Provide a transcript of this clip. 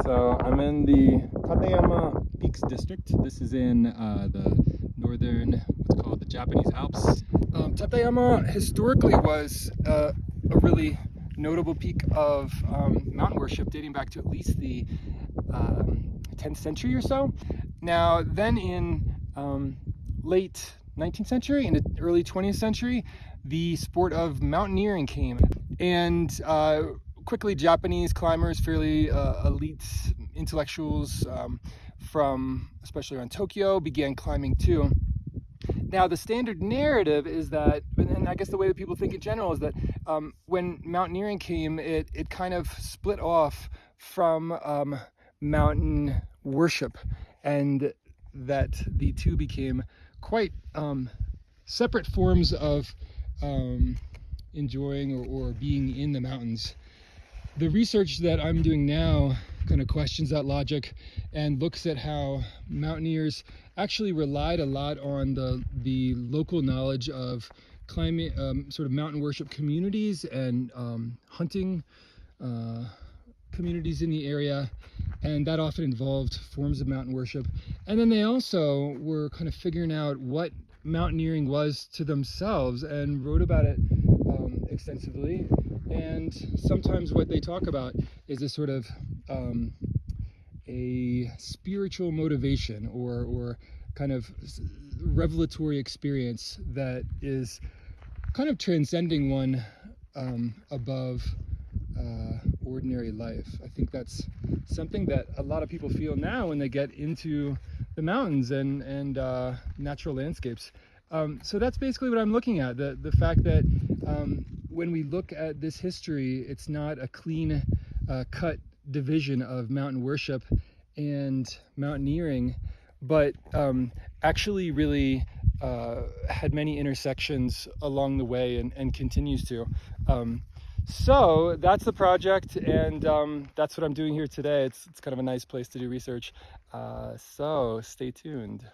So I'm in the Tateyama Peaks district. This is in the northern, what's called the Japanese Alps. Tateyama historically was a really notable peak of mountain worship dating back to at least the 10th century or so. Now, then in late 19th century and the early 20th century, the sport of mountaineering came. And quickly, Japanese climbers, fairly elite intellectuals from especially around Tokyo, began climbing too. Now, the standard narrative is that, and I guess the way that people think in general is that when mountaineering came, it kind of split off from mountain worship, and that the two became quite separate forms of enjoying or being in the mountains. The research that I'm doing now kind of questions that logic and looks at how mountaineers actually relied a lot on the local knowledge of climate, sort of mountain worship communities and hunting communities in the area, and that often involved forms of mountain worship. And then they also were kind of figuring out what mountaineering was to themselves and wrote about it extensively. And sometimes what they talk about is a sort of a spiritual motivation or kind of revelatory experience that is kind of transcending one above ordinary life. I think that's something that a lot of people feel now when they get into the mountains and natural landscapes. So that's basically what I'm looking at, the fact that when we look at this history, it's not a clean cut division of mountain worship and mountaineering, but actually really had many intersections along the way and continues to. So that's the project, and that's what I'm doing here today. It's kind of a nice place to do research. So stay tuned.